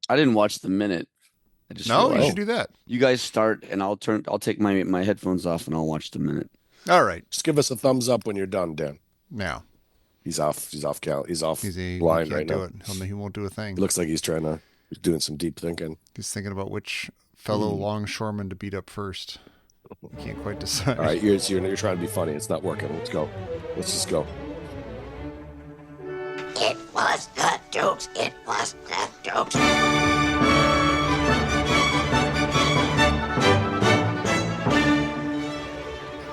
I didn't watch the minute. I just No, you realized. should do that. You guys start, and I'll take my headphones off, and I'll watch the minute. All right. Just give us a thumbs up when you're done, Dan. Now He's off. He's off he line right can't do now. it. He won't do a He thing. looks like he's doing some deep thinking. He's thinking about which fellow longshoreman to beat up first. He can't quite decide. All right, you're trying to be funny. It's not working. Let's go. Let's just go. It was the Dukes. It was the Dukes.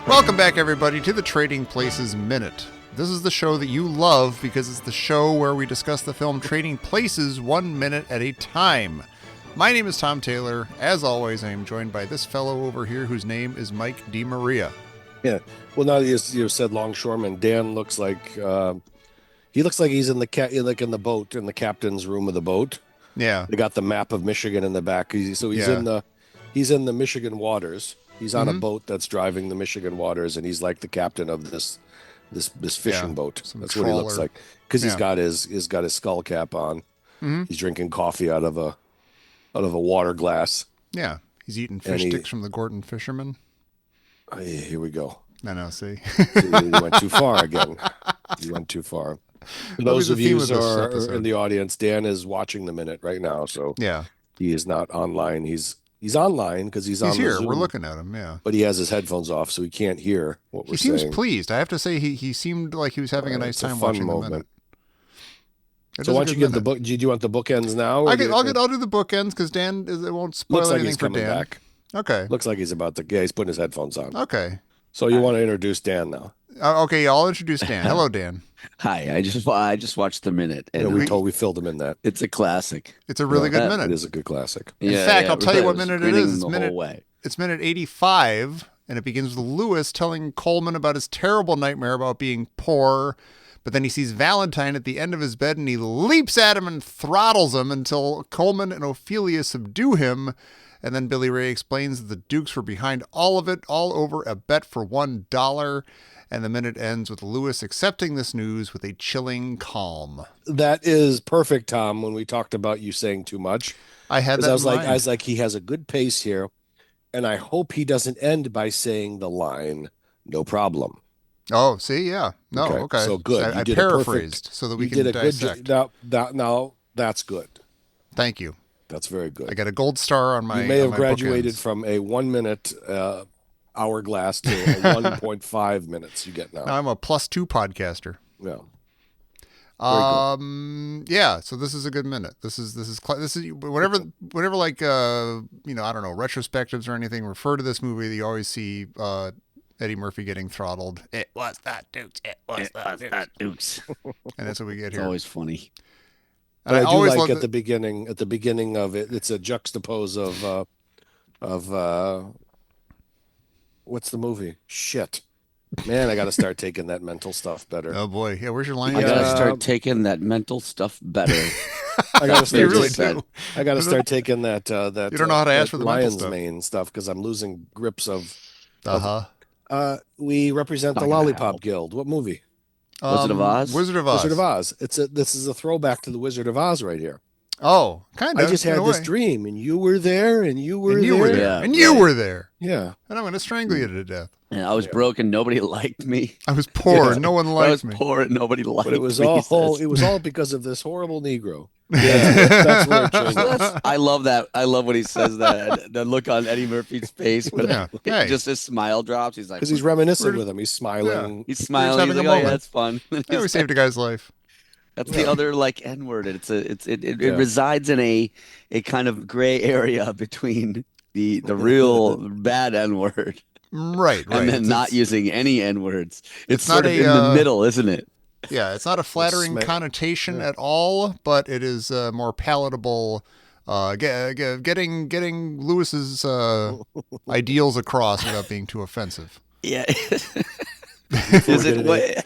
Welcome back, everybody, to the Trading Places Minute. This is the show that you love because it's the show where we discuss the film Trading Places 1 minute at a time. My name is Tom Taylor. As always, I am joined by this fellow over here whose name is Mike DiMaria. Yeah. Well, now you said longshoreman. Dan looks like he looks like he's in the boat in the captain's room of the boat. Yeah. They got the map of Michigan in the back. He's Yeah. in the Michigan waters. He's on a boat that's driving the Michigan waters, and he's like the captain of this fishing Yeah, boat. some That's what he looks trawler. like because Yeah. he's got his skull cap on. Mhm. He's drinking coffee out of a water glass. Yeah. He's eating And fish he- sticks from the Gordon fisherman. Here we go. I know, see? You went too far again. You went too far. For those the of theme you of who this are episode. in the audience, Dan is watching the minute right now, so Yeah. he is not online. He's online because he's on He's the here. Zoom, We're looking at him, yeah. but he has his headphones off, so he can't hear what He we're seems saying. pleased. I have to say, he seemed like he was having a nice It's a time fun watching the moment. minute. It So is why a don't you good give the minute. book? Do you want the bookends now? or do you- I'll do the bookends because Dan it won't spoil Looks like anything he's for coming Dan. back. Okay. Looks like he's about to. Yeah, he's putting his headphones on. Okay. So you want to introduce Dan now? Okay. I'll introduce Dan. Hello, Dan. Hi, I just watched the minute, Yeah, and we filled him in that. it's a classic. It's a really good that- It minute. is a good classic. In fact, I'll tell you what was minute it grinning is. the It's whole way. It's minute 85, and it begins with Lewis telling Coleman about his terrible nightmare about being poor. But then he sees Valentine at the end of his bed, and he leaps at him and throttles him until Coleman and Ophelia subdue him. And then Billy Ray explains that the Dukes were behind all of it, all over a bet for $1. And the minute ends with Lewis accepting this news with a chilling calm. That is perfect, Tom. When we talked about you saying too much, I had 'Cause that I was in like, mind. he has a good pace here, and I hope he doesn't end by saying the line, "No problem." Oh, see, yeah. No, okay. So good. I You did a paraphrased perfect. so that we You can did a good dissect. job. Now that's good. Thank you. That's very I good. got a gold star on my. You may on have my graduated bookends. from a 1 minute hourglass to a 1.5 minutes. You get Now now. I'm a +2 podcaster. Yeah. Very Yeah. So this is a good minute. This is whenever like I don't know, retrospectives or anything refer to this movie. You always see Eddie Murphy getting throttled. It was that Dukes. It was that Dukes. That Dukes. And that's what we get It's here. always funny. And But I do always like love at the beginning of it. It's a juxtapose of what's the movie? Shit, man, I got to start taking that mental stuff better. Oh boy, yeah. Where's your line? I gotta Yeah. start taking that mental stuff better. I got to You start. really said. do. I got to start taking that. You don't know how to ask for the mental lion's stuff. mane stuff because I'm losing grips of. We represent the Not gonna Lollipop help. Guild. What movie? Wizard of Oz? Wizard of Oz. Wizard of Oz. This is a throwback to the Wizard of Oz right here. Oh, kind of. I just had this dream, and you were there, and you were And you there. were there. Yeah, And you right. were there. Yeah. And I'm going to strangle you to death. And I was broke and nobody liked me. I was poor. Yeah. No one I was liked me. poor and nobody liked But it was me. he all says. because of this horrible Negro. Yeah, that's where it changed. I love that. I love when he says that. The look on Eddie Murphy's face when Yeah. Hey. just his smile drops. He's like, Because he's reminiscing We're- with him. He's smiling. he's smiling. having He's a like, oh yeah, moment. that's fun. Yeah, we saved a guy's life. That's the other like N word. It Yeah. resides in a kind of gray area between the real bad N word Right, right. and then It's- not it's- using any N words. It's not sort of a, in the middle, isn't it? Yeah, it's not a flattering connotation at all, but it is more palatable. Getting Lewis's ideals across without being too offensive. Yeah. Before Is we it get what? it-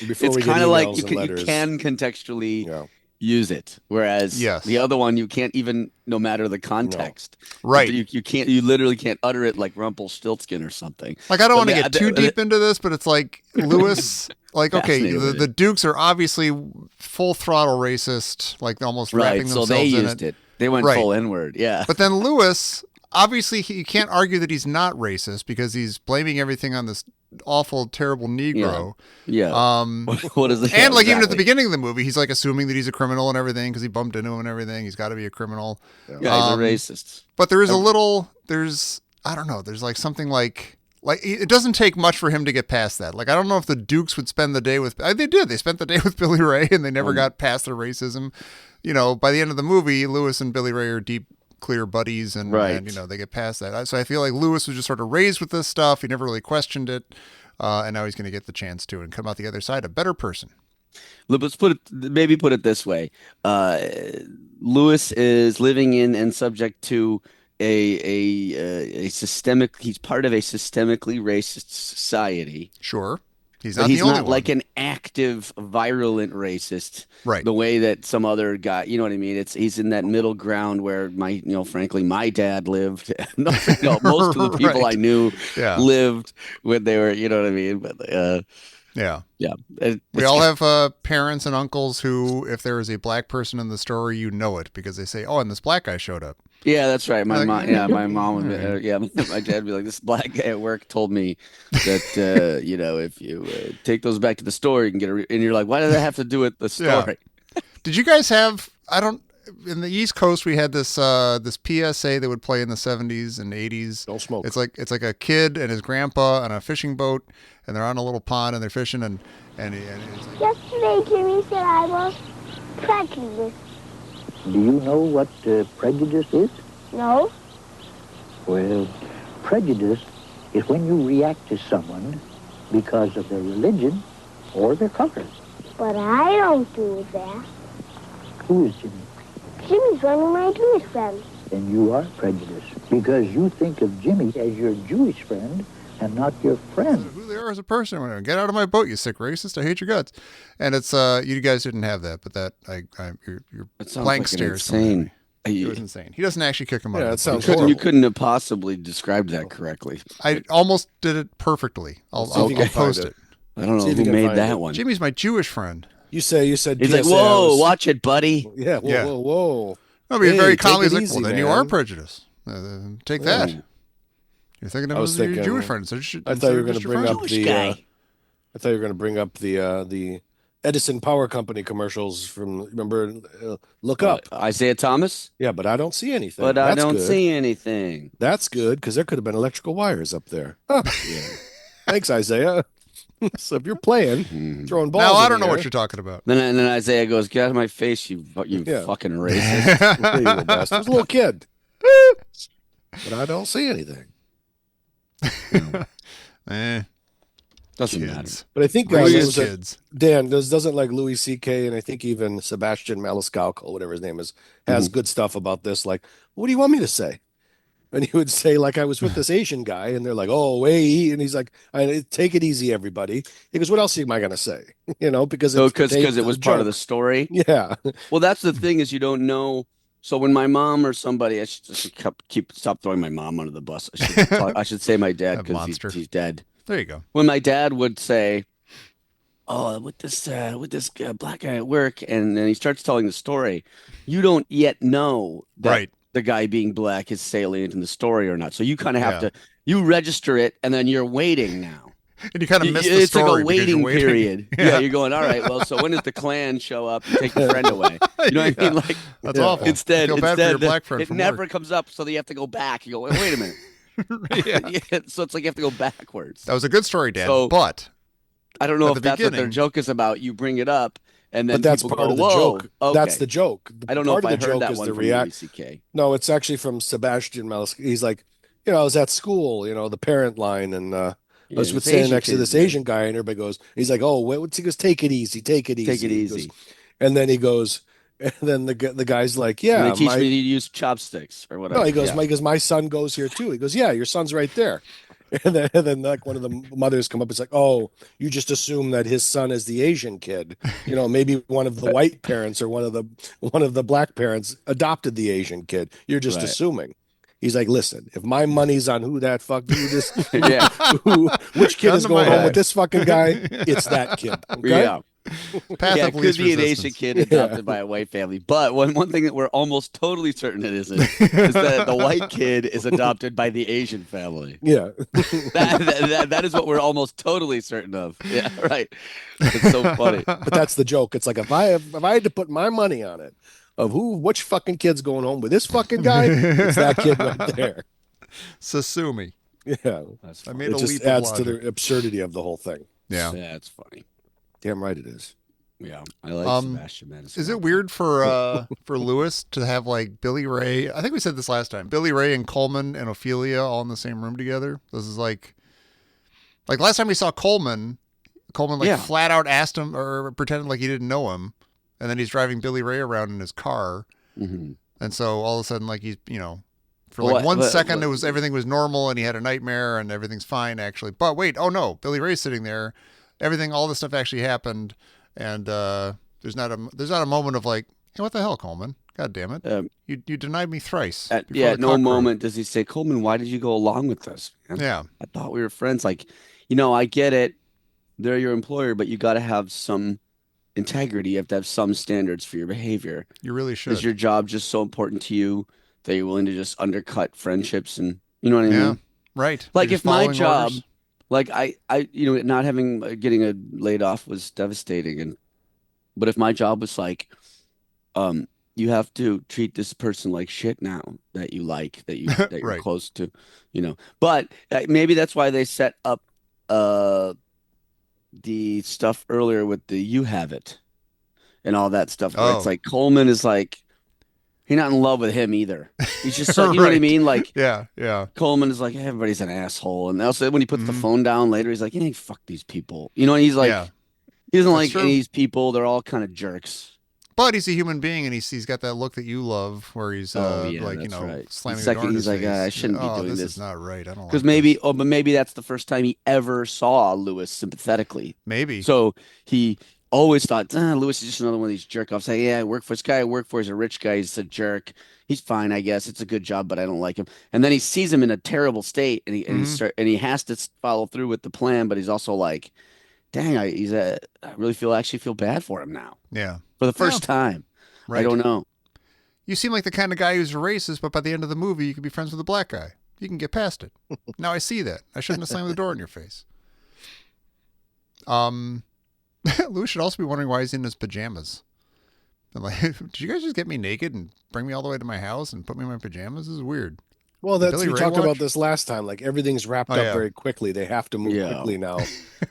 before It's we get kind of like emails you and can, you letters. can contextually Yeah. use it, whereas Yes. the other one you can't even, no matter the context. Right. You can't. You literally can't utter it like Rumpelstiltskin or something. Like, I don't want to But get the- too the- deep into this, but it's like Lewis, like, okay, Fascinated with the it. Dukes are obviously full throttle racist, like almost Right. wrapping So themselves they in used it. They went Right. full N-word. Yeah. But then Lewis, obviously, you can't argue that he's not racist because he's blaming everything on this awful, terrible Negro. Yeah. Um, What is it? and like even at the Exactly. beginning of the movie, he's like assuming that he's a criminal and everything because he bumped into him and everything. He's got to be a criminal. Yeah, he's a racist. But there is a little. I don't know. There's like something like it doesn't take much for him to get past that. Like I don't know if the Dukes would spend the day with. They did. They spent the day with Billy Ray, and they never got past their racism. You know, by the end of the movie, Lewis and Billy Ray are deep, clear buddies, and you know they get past that. So I feel like Lewis was just sort of raised with this stuff. He never really questioned it, and now he's going to get the chance to and come out the other side a better person. Let's put it this way. Lewis is living in and subject to a systemic. He's part of a systemically racist society. Sure, he's But not he's the only not one. like an active, virulent racist, Right. the way that some other guy, you know what I mean? He's in that middle ground where frankly, my dad lived. No, most of the people Right. I knew Yeah. lived when they were, you know what I mean? But Yeah. yeah, We all have parents and uncles who, if there is a black person in the story, you know it because they say, "Oh, and this black guy showed up." Yeah, that's right. My Like, mom, my mom would, my dad would be like, "This black guy at work told me that, if you take those back to the store, you can get and you're like, "Why does that have to do with the Yeah. story?" Did you guys have? In the East Coast, we had this PSA that would play in the 70s and 80s. Don't smoke. It's like a kid and his grandpa on a fishing boat, and they're on a little pond and they're fishing, and it's like, Yesterday, Jimmy said I was prejudiced. Do you know what prejudice is? No? Well, prejudice is when you react to someone because of their religion or their color. But I don't do that. Who is Jimmy? Jimmy's one of my Jewish friends. Then you are prejudiced because you think of Jimmy as your Jewish friend and not your friend. who they are as a person. Or whatever. Get out of my boat, you sick racist! I hate your guts. And it's you guys didn't have that, but that your It sounds blank like an stares. insane. It was insane. He doesn't actually kick him out. Yeah, of it the sounds boat. horrible. You couldn't have possibly described that correctly. I almost did it perfectly. I'll See if you can post find it. I don't know See if you who can made find that it. one. Jimmy's my Jewish friend. You said He's like, PSA, I "Whoa, was- watch it, buddy." Yeah, whoa, Yeah. whoa. No, but he's Hey, very take calmly. He's it like, easy, well, then you man. are prejudiced. Take that. Oh. You're thinking I of was him as your thinking- Jewish friend. So you should, I thought you were instead going of to just bring your up friend. Jewish guy. I thought you were going to bring up the Edison Power Company commercials from, remember, Look Up. Isaiah Thomas, Yeah, but I don't see anything. but I That's don't good. see anything. That's good because there could have been electrical wires up there. Huh. Yeah. Thanks, Isaiah. So if you're playing, throwing balls. Now I in don't the know what air- you're talking about. And then Isaiah goes, "Get out of my face, you Yeah. fucking racist." There you go, bastard. I was a little kid, but I don't see anything. Doesn't matter. Kids. But I think Racist it was a- kids. Dan doesn't like Louis C.K. and I think even Sebastian Maniscalco, whatever his name is, has good stuff about this. Like, what do you want me to say? And he would say, like, I was with this Asian guy, and they're like, "Oh, hey," and he's like, "Take it easy, everybody." He goes, "What else am I gonna say?" Because So it's because it was part of the joke. story. Yeah, Well, that's the thing is you don't know. So when my mom or somebody, I should stop throwing my mom under the bus. I should say my dad That because monster. he's dead. There you go. When my dad would say, "Oh, with this black guy at work," and then he starts telling the story, you don't yet know that Right. the guy being black is salient in the story or not. So you kind of have Yeah. you register it, and then you're waiting now. And you kind of miss the It's story like a because you're waiting period. Yeah. Yeah, you're going, all right, well, so when does the Klan show up and take your friend away? You know what I mean? Like, That's Yeah. awful. instead, I feel bad for your instead, black friend it from never work. comes up, so you have to go back. You go, wait a minute. Yeah. Yeah, so it's like you have to go backwards. That was a good story, Dad. So- but I don't know at if the that's what their beginning- joke is about. You bring it up, and then but that's people part go, of the whoa, joke. okay. That's the joke. I don't know Part if I of the heard joke that is one the from react. CK. No, it's actually from Sebastian Maniscalco. He's like, I was at school, the parent line, and I was this standing Asian next to this kid, yeah. Asian guy, and everybody goes, he's like, "Oh, what's he goes? Take it easy, take it easy, Take it He goes- easy. and then he goes, and then the guy's like, And "Yeah, they teach my me to use chopsticks or whatever. no," he goes, Yeah. my son goes here too." He goes, "Yeah, your son's right there." And then like one of the mothers come up. It's like, "Oh, you just assume that his son is the Asian kid. Maybe one of the white parents or one of the black parents adopted the Asian kid. You're just Right. assuming." He's like, "Listen, if my money's on who Yeah. which kid Gun is to going my home head. with this fucking guy, it's that kid." Okay? Yeah. Path Yeah, of it could least be an Asian resistance. kid Yeah. adopted by a white family. But one thing that we're almost totally certain it isn't is that the white kid is adopted by the Asian family. Yeah. That is what we're almost totally certain of. Yeah, right. It's so funny. But that's the joke. It's like if I had to put my money on it of which fucking kid's going home with this fucking guy, it's that kid right there. Sasumi. Yeah. That's I funny. made It a just leap of adds to logic. the absurdity of the whole thing. Yeah. Yeah, it's funny. Damn right it is. Yeah, I like Um, Sebastian Is it Maniscalco. weird for Lewis to have like Billy Ray? I think we said this last time. Billy Ray and Coleman and Ophelia all in the same room together. This is like last time we saw Coleman. Coleman like Yeah. flat out asked him or pretended like he didn't know him, and then he's driving Billy Ray around in his car, Mhm. and so all of a sudden like he's for like one second it was everything was normal and he had a nightmare and everything's fine actually. But wait, oh no, Billy Ray's sitting there. Everything, all this stuff actually happened, and there's not a moment of like, hey, what the hell, Coleman? God damn it, you denied me thrice. At before the no cock crowed. moment does he say, Coleman, why did you go along with this, man? Yeah, I thought we were friends. Like, I get it. They're your employer, but you got to have some integrity. You have to have some standards for your behavior. you really Is should. your job just so important to you that you're willing to just undercut friendships and you know what I Yeah, mean? right. Like You're if just my following job, orders. like not having getting a laid off was devastating, but if my job was like, you have to treat this person like shit now that you like, that you're Right. close to, But maybe that's why they set up uh the stuff earlier with the you have it and all that stuff where it's Oh, like Coleman is like he's not in love with him either. He's just like, you know what I right. mean? Like Yeah, yeah. Coleman is like, everybody's an asshole. And also when he puts the Mhm. phone down later, he's like, hey, fuck these people. And he's Yeah, like, he doesn't that's like any of true. these people. They're all kind of jerks. But he's a human being, and he's got that look that you love, where he's Oh yeah, like that's right. slamming He's the like, door in his face. I shouldn't be Oh, doing this this. is not right. I don't Because like this. but maybe that's the first time he ever saw Lewis sympathetically. Maybe. So he always thought, Lewis is just another one of these jerk offs. Say, yeah, I work for this guy I work for is a rich guy. He's a jerk. He's fine, I guess. It's a good job, but I don't like him. And then he sees him in a terrible state, Mhm. and he has to follow through with the plan. But he's also like, dang, I really actually feel bad for him now Yeah. for the Yeah. first time. I Right. don't know. You seem like the kind of guy who's a racist, but by the end of the movie, you could be friends with a black guy. You can get past it. Now I see that. I shouldn't have slammed the door in your face. Lewis should also be wondering why he's in his pajamas. I'm like, did you guys just get me naked and bring me all the way to my house and put me in my pajamas? This is weird. Well, Did that's Billy we Ray talked watch? about this last time. Like everything's wrapped Oh, up yeah. very quickly. They have to move Yeah. quickly now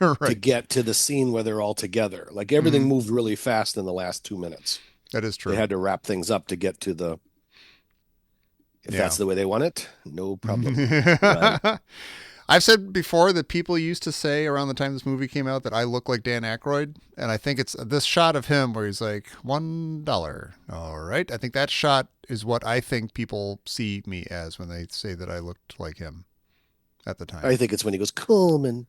to Right. get to the scene where they're all together. Like everything Mhm. moved really fast in the last 2 minutes. That is true. They had to wrap things up to get to the. If Yeah. that's the way they want it, no problem. I've said before that people used to say around the time this movie came out that I look like Dan Aykroyd, and I think it's this shot of him where he's like $1. All right, I think that shot is what I think people see me as when they say that I looked like him at the time. I think it's when he goes Coleman.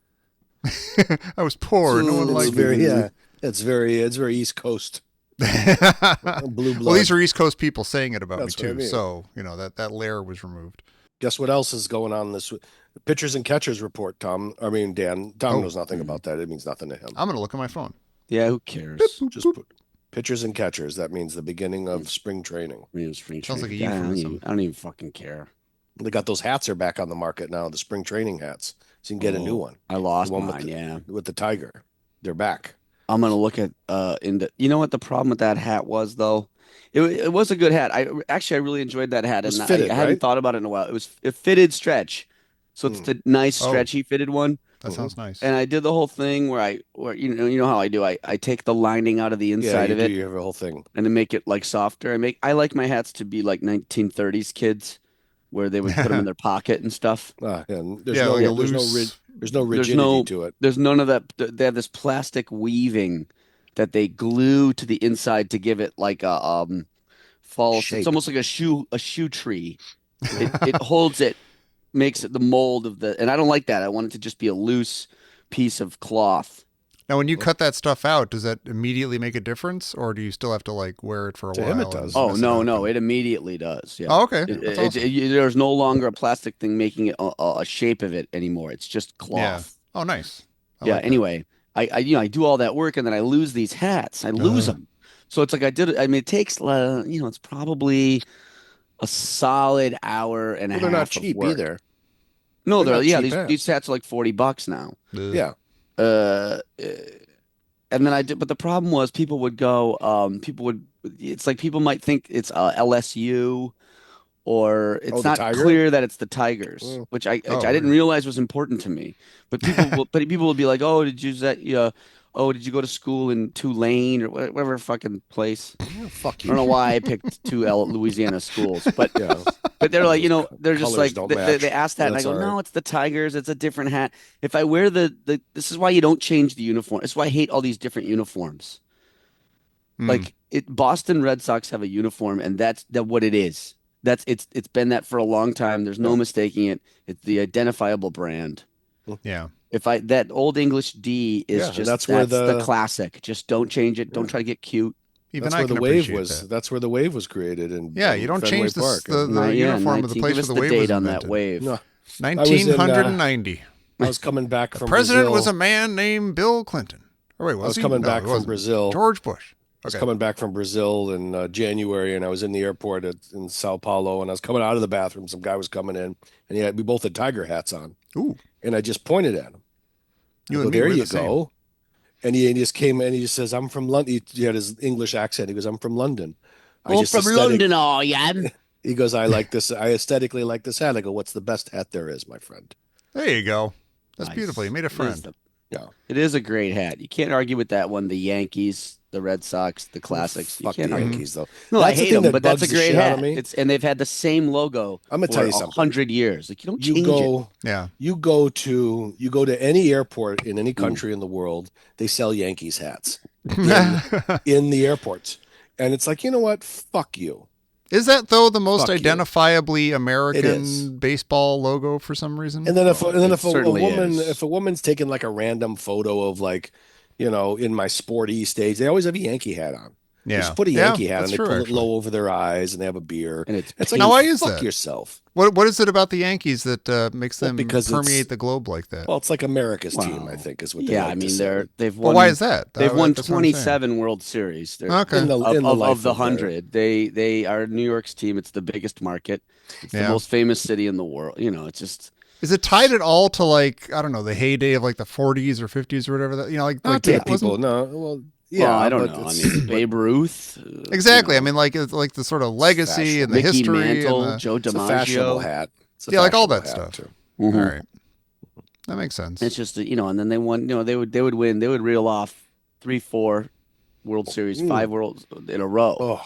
I was poor. No one It's liked very me. yeah. It's very East Coast. Blue blood. Well, these are East Coast people saying it about That's me what I too, mean. so that layer was removed. Guess what else is going on this week? Pitchers and catchers report, Tom. I mean, Dan. Tom Oh. knows nothing about that. It means nothing to him. I'm gonna look at my phone. Yeah, who cares? Just put pitchers and catchers. That means the beginning of spring training. I mean, it was spring Sounds like training. a euphemism. I don't even fucking care. They got those hats are back on the market now. The spring training hats. So you can get a new one. I lost The one with mine. Yeah, with the tiger. They're back. I'm gonna look at you know what the problem with that hat was though? It was a good hat. I really enjoyed that hat, It was and fitted, I hadn't right? thought about it in a while. It was a fitted stretch, so it's the nice Oh. stretchy fitted one. That sounds nice. And I did the whole thing where you know how I do. I take the lining out of the Yeah, inside you of do. it You have a whole thing. and then make it like softer. I like my hats to be like 1930s kids, where they would put them in their pocket and stuff. And there's Yeah, no like a there's no loose- there's no There's rigidity to it. there's none of that. They have this plastic weaving that they glue to the inside to give it like a false. Shape. It's almost like a shoe tree. It holds it, makes it the mold of the. And I don't like that. I want it to just be a loose piece of cloth. Now, when you cut that stuff out, does that immediately make a difference, or do you still have to like wear it for a To while? him it and does. Oh mess no, up no, and- it immediately does. Yeah. Oh, okay. That's awesome. There's no longer a plastic thing making it a shape of it anymore. It's just Yeah. cloth. Oh, nice. I Yeah. like that. Anyway, I do all that work and then I lose these hats. I lose them. So it's like I did it. I mean, it takes, it's probably a solid hour and a Well, they're not half of cheap work. either. No, They're not yeah, cheap these hats. hats are like $40 now. Ugh. Yeah. Uh, and then I did, but the problem was it's like people might think it's LSU or Oh, it's the not Tiger? clear that it's the Tigers, Mm. which Oh, I didn't weird. realize was important to me. But people will be like, oh, did you go to school in Tulane or whatever fucking place? Yeah, fuck I don't you. know why I picked two Louisiana schools, Yeah. but they're like, Those they're just colors like don't they match. asked that, and I That's go, all right. no, it's the Tigers. It's a different hat. If I wear this is why you don't change the uniform. It's why I hate all these different uniforms. Hmm. Like Boston Red Sox have a uniform, and that's what it is. It's been that for a long time. There's no Yeah. mistaking it. It's the identifiable brand. Yeah. If I that old English D is Yeah, and just that's the classic. Just don't change it. Don't yeah, try to get cute. Even I can appreciate that. that's where the wave was created Yeah, you in don't Fenway change this Park. And the Yeah, uniform of the 19. Give place where us the the wave was date on that invented. wave. no, I was in 1990. I was coming back The from president Brazil. was a man named Bill Clinton. Oh wait, I was was he? coming No, back it from wasn't. Brazil. George Bush. I was Okay. coming back from Brazil in January, and I was in the airport in Sao Paulo, and I was coming out of the bathroom. Some guy was coming in, and we both had tiger hats on, Ooh, and I just pointed at him. I you go, and me, "There we're you the same. go." And he just came in, and he just says, "I'm from London." He had his English accent. He goes, "I'm from London." I Oh, just from aesthetic. London, oh yeah. He goes, "I like this. I aesthetically like this hat." I go, "What's the best hat there is, my friend?" There you go. That's beautiful. You Nice. made a friend. Yeah. It is a great hat. You can't argue with that one. The Yankees, the Red Sox, the Oh, classics. You fuck the can't argue. Mhm. Yankees, though. No, I That's the hate thing them, that but that's a bugs the great shit out of hat. me. And they've had the same logo I'm gonna tell for you a something. hundred years. Like you don't You change it. go, Yeah. you go to any airport in any Mm. country in the world, they sell Yankees hats in in the airports, and it's like, you know what? Fuck you. Is that though the most Fuck you. identifiably It is. American baseball logo for some reason? It certainly if is. a woman's taking like a random photo of like, in my sporty stage, they always have a Yankee hat on. They Yeah. just put a Yeah, Yankee hat on, that's they true pull it actually. low over their eyes, and they have a beer. And it's It's like, Now pink. why is fuck that? yourself. What is it about the Yankees that makes Well, them because permeate the globe like that? well, it's like America's team, I Well, think, is what they yeah, I like to mean say. But why is that? they've won That's what I'm saying. 27 World Series. They're Okay. In the of life the of their 100. They are New York's team. It's the biggest market. It's the Yeah. most famous city in the world. It's just Is it tied at all to like I don't know the heyday of like the 40s or 50s or whatever that like Yeah, it wasn't people. No, well, well, yeah, I don't but know. I it's mean, Babe Ruth, exactly. I mean like it's like the sort of legacy and the Mickey history and Mantle, the Joe it's a fashionable DiMaggio. hat. It's a yeah like all fashionable that hat, stuff. too. All Mhm. right, that makes sense. It's just and then they won. They would win. They would reel off 3, 4 World Series, Mm. 5 worlds in a row. Oh,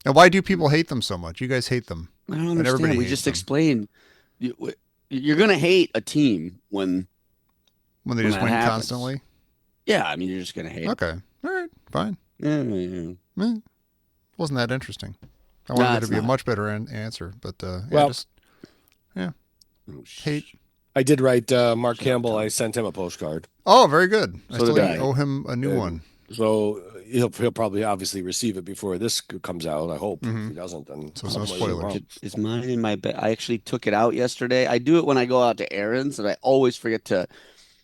And why do people hate them so much? You guys hate them, I don't and everybody understand. We hates just them explained. You're gonna hate a team when when they when just that win happens. constantly. Yeah, I mean, you're just gonna hate. 'Em. Okay, all right, fine. Yeah, yeah. Wasn't that interesting? I Nah, wanted there it's to be a not. much better answer, but well, just yeah, Oh, hate. I did write Mark Shut up, Campbell. Tom. I sent him a postcard. Oh, very good. I So still did I. owe him a new And one. So he'll probably obviously receive it before this comes out. I hope. If Mhm. he doesn't, then So no hopefully he spoilers. won't. Is mine in my bed? I actually took it out yesterday. I do it when I go out to errands, and I always forget to.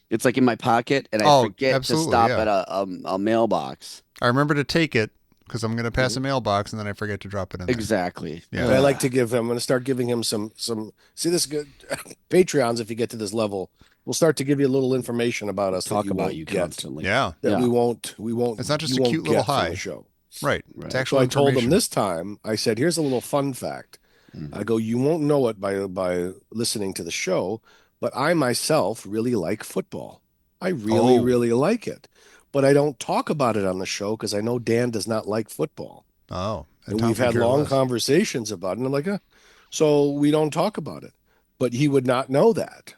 It's like in my pocket, and I Oh, forget to absolutely, stop yeah. at a mailbox. I remember to take it because I'm going to pass a mailbox and then I forget to drop it in there. Exactly. Yeah. But I like to give him. I'm going to start giving him some. See this good Patreons. If you get to this level, we'll start to give you a little information about us that Talk you about won't you get. constantly. Yeah, That Yeah. we won't. It's not just you a won't cute little get from high. the show. right. Right. It's So actual I told him information. this time. I said, "Here's a little fun fact." I go, "You won't know it by listening to the show, but I myself really like football. I really, Oh. really like it, but I don't talk about it on the show because I know Dan does not like football, Oh, and Tom we've could had care long less. conversations about it." And I'm like, so we don't talk about it, but he would not know that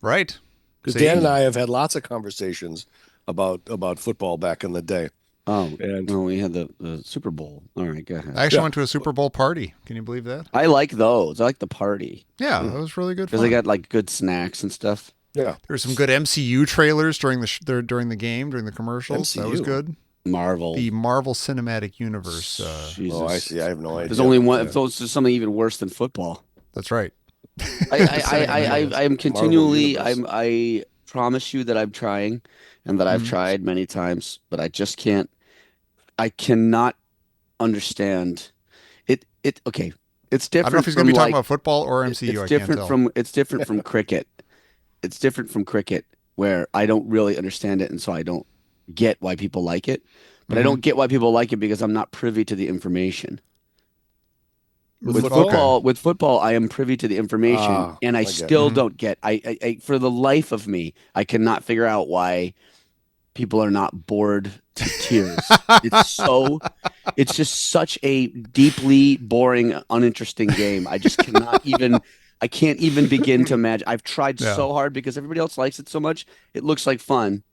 Right. because See? Dan and I have had lots of conversations about football back in the day, Oh, and no, we had the Super Bowl. All right, go ahead. I actually Yeah. went to a Super Bowl party. Can you believe that? I like those. I like the party Yeah, that was really good because fun. they got like good snacks and stuff. yeah, There were some good MCU trailers during during the game, during the commercials. That was MCU? good. Marvel. The Marvel Cinematic Universe. Jesus. oh, I see. I have no idea. There's only one. Yeah. Those is something even worse than football. That's right. I am continually. Universe. I promise you that I'm trying, and that I've tried many times, but I just can't. I cannot understand it. Okay. It's I don't know if different he's going to from be talking like about football or MCU. I can't tell. it's different from cricket. It's different from cricket where I don't really understand it, and so I don't get why people like it. But I Hmm. don't get why people like it because I'm not privy to the information. Okay. With football, I am privy to the information, Ah, and I I get it. still Hmm. don't get. For the life of me, I cannot figure out why people are not bored to tears. It's just such a deeply boring, uninteresting game. I just cannot even, I can't even begin to imagine. I've tried Yeah. so hard because everybody else likes it so much. It looks like fun